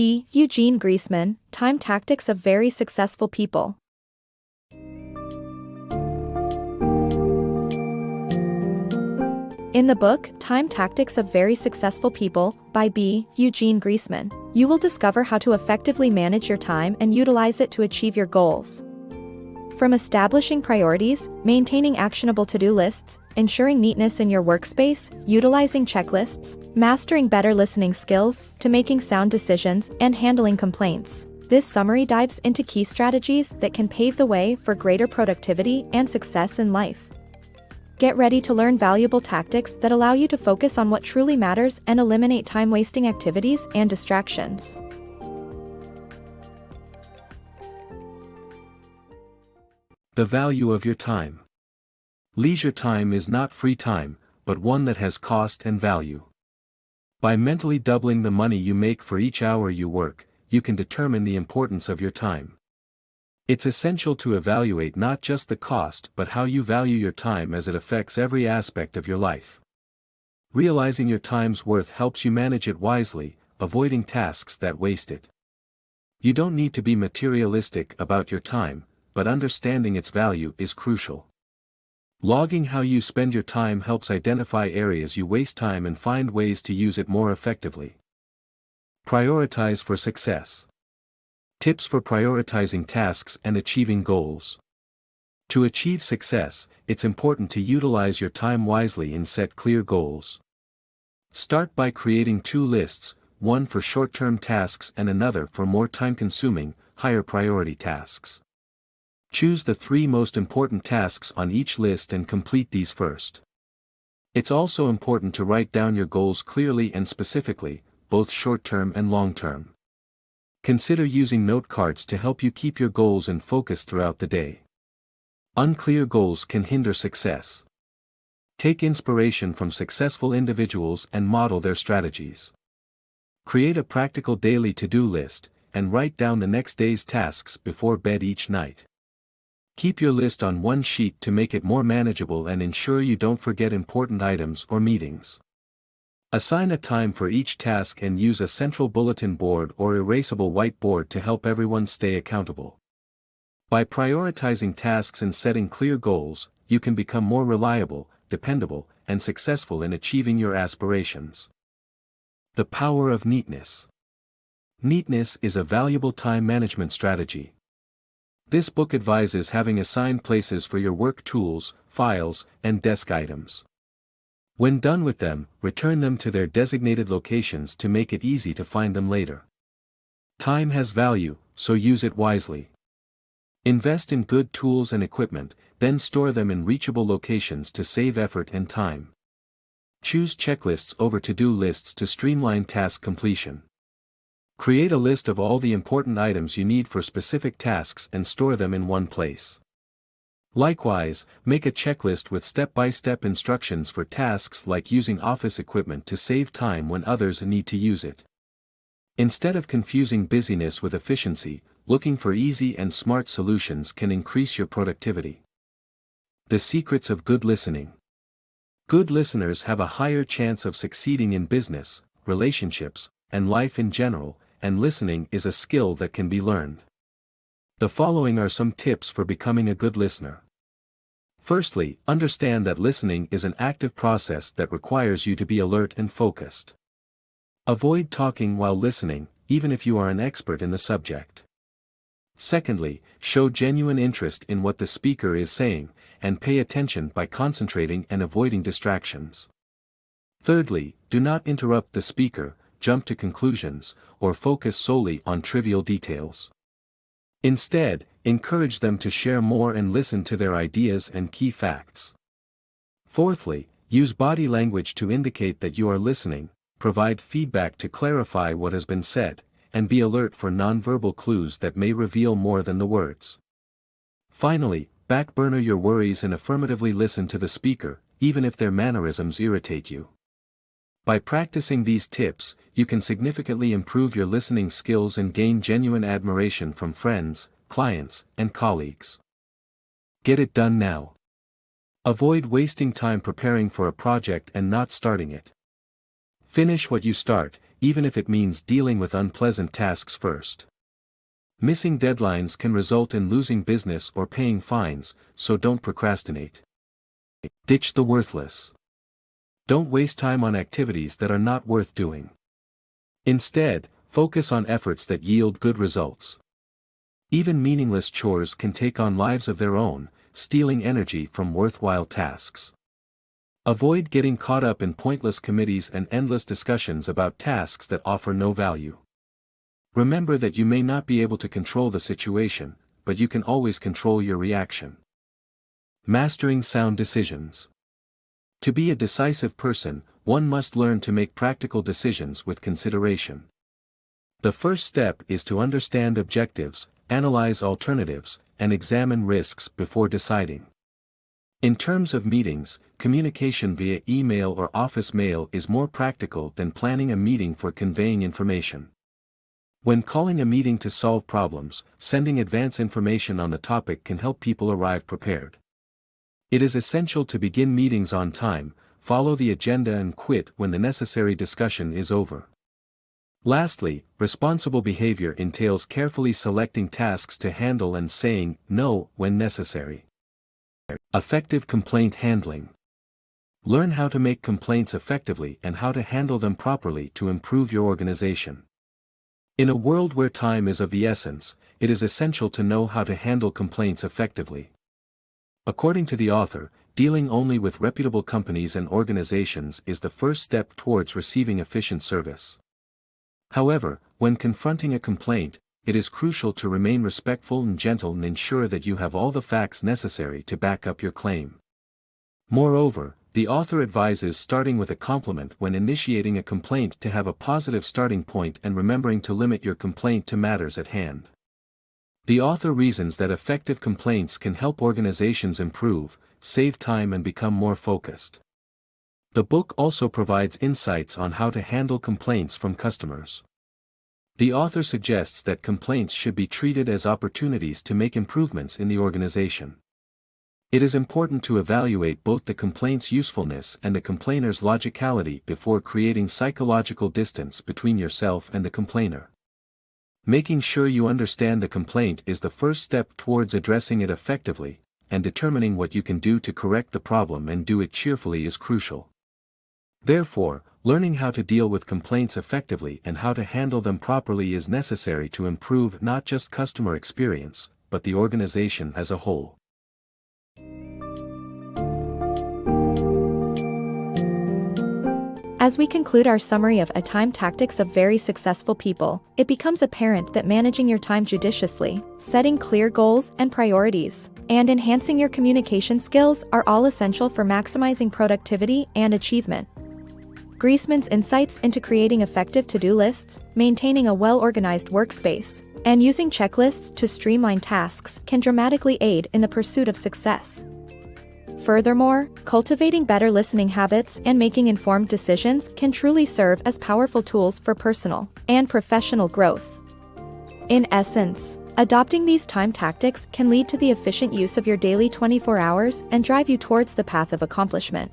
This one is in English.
B. Eugene Griessman, Time Tactics of Very Successful People. In the book, Time Tactics of Very Successful People, by B. Eugene Griessman, you will discover how to effectively manage your time and utilize it to achieve your goals. From establishing priorities, maintaining actionable to-do lists, ensuring neatness in your workspace, utilizing checklists, mastering better listening skills, to making sound decisions and handling complaints. This summary dives into key strategies that can pave the way for greater productivity and success in life. Get ready to learn valuable tactics that allow you to focus on what truly matters and eliminate time-wasting activities and distractions. The value of your time. Leisure time is not free time, but one that has cost and value. By mentally doubling the money you make for each hour you work, you can determine the importance of your time. It's essential to evaluate not just the cost but how you value your time, as it affects every aspect of your life. Realizing your time's worth helps you manage it wisely, avoiding tasks that waste it. You don't need to be materialistic about your time, but understanding its value is crucial. Logging how you spend your time helps identify areas you waste time and find ways to use it more effectively. Prioritize for success. Tips for prioritizing tasks and achieving goals. To achieve success, it's important to utilize your time wisely and set clear goals. Start by creating two lists, one for short-term tasks and another for more time-consuming, higher priority tasks. Choose the 3 most important tasks on each list and complete these first. It's also important to write down your goals clearly and specifically, both short-term and long-term. Consider using note cards to help you keep your goals in focus throughout the day. Unclear goals can hinder success. Take inspiration from successful individuals and model their strategies. Create a practical daily to-do list, and write down the next day's tasks before bed each night. Keep your list on one sheet to make it more manageable and ensure you don't forget important items or meetings. Assign a time for each task and use a central bulletin board or erasable whiteboard to help everyone stay accountable. By prioritizing tasks and setting clear goals, you can become more reliable, dependable, and successful in achieving your aspirations. The power of neatness. Neatness is a valuable time management strategy. This book advises having assigned places for your work tools, files, and desk items. When done with them, return them to their designated locations to make it easy to find them later. Time has value, so use it wisely. Invest in good tools and equipment, then store them in reachable locations to save effort and time. Choose checklists over to-do lists to streamline task completion. Create a list of all the important items you need for specific tasks and store them in one place. Likewise, make a checklist with step-by-step instructions for tasks like using office equipment to save time when others need to use it. Instead of confusing busyness with efficiency, looking for easy and smart solutions can increase your productivity. The secrets of good listening. Good listeners have a higher chance of succeeding in business, relationships, and life in general, and listening is a skill that can be learned. The following are some tips for becoming a good listener. Firstly, understand that listening is an active process that requires you to be alert and focused. Avoid talking while listening, even if you are an expert in the subject. Secondly, show genuine interest in what the speaker is saying, and pay attention by concentrating and avoiding distractions. Thirdly, do not interrupt the speaker, jump to conclusions, or focus solely on trivial details. Instead, encourage them to share more and listen to their ideas and key facts. Fourthly, use body language to indicate that you are listening, provide feedback to clarify what has been said, and be alert for nonverbal clues that may reveal more than the words. Finally, backburner your worries and affirmatively listen to the speaker, even if their mannerisms irritate you. By practicing these tips, you can significantly improve your listening skills and gain genuine admiration from friends, clients, and colleagues. Get it done now. Avoid wasting time preparing for a project and not starting it. Finish what you start, even if it means dealing with unpleasant tasks first. Missing deadlines can result in losing business or paying fines, so don't procrastinate. Ditch the worthless. Don't waste time on activities that are not worth doing. Instead, focus on efforts that yield good results. Even meaningless chores can take on lives of their own, stealing energy from worthwhile tasks. Avoid getting caught up in pointless committees and endless discussions about tasks that offer no value. Remember that you may not be able to control the situation, but you can always control your reaction. Mastering sound decisions. To be a decisive person, one must learn to make practical decisions with consideration. The first step is to understand objectives, analyze alternatives, and examine risks before deciding. In terms of meetings, communication via email or office mail is more practical than planning a meeting for conveying information. When calling a meeting to solve problems, sending advance information on the topic can help people arrive prepared. It is essential to begin meetings on time, follow the agenda and quit when the necessary discussion is over. Lastly, responsible behavior entails carefully selecting tasks to handle and saying no when necessary. Effective complaint handling. Learn how to make complaints effectively and how to handle them properly to improve your organization. In a world where time is of the essence, it is essential to know how to handle complaints effectively. According to the author, dealing only with reputable companies and organizations is the first step towards receiving efficient service. However, when confronting a complaint, it is crucial to remain respectful and gentle and ensure that you have all the facts necessary to back up your claim. Moreover, the author advises starting with a compliment when initiating a complaint to have a positive starting point and remembering to limit your complaint to matters at hand. The author reasons that effective complaints can help organizations improve, save time and become more focused. The book also provides insights on how to handle complaints from customers. The author suggests that complaints should be treated as opportunities to make improvements in the organization. It is important to evaluate both the complaint's usefulness and the complainer's logicality before creating psychological distance between yourself and the complainer. Making sure you understand the complaint is the first step towards addressing it effectively, and determining what you can do to correct the problem and do it cheerfully is crucial. Therefore, learning how to deal with complaints effectively and how to handle them properly is necessary to improve not just customer experience, but the organization as a whole. As we conclude our summary of time tactics of very successful people, it becomes apparent that managing your time judiciously, setting clear goals and priorities, and enhancing your communication skills are all essential for maximizing productivity and achievement. Griessman's insights into creating effective to-do lists, maintaining a well-organized workspace, and using checklists to streamline tasks can dramatically aid in the pursuit of success. Furthermore, cultivating better listening habits and making informed decisions can truly serve as powerful tools for personal and professional growth. In essence, adopting these time tactics can lead to the efficient use of your daily 24 hours and drive you towards the path of accomplishment.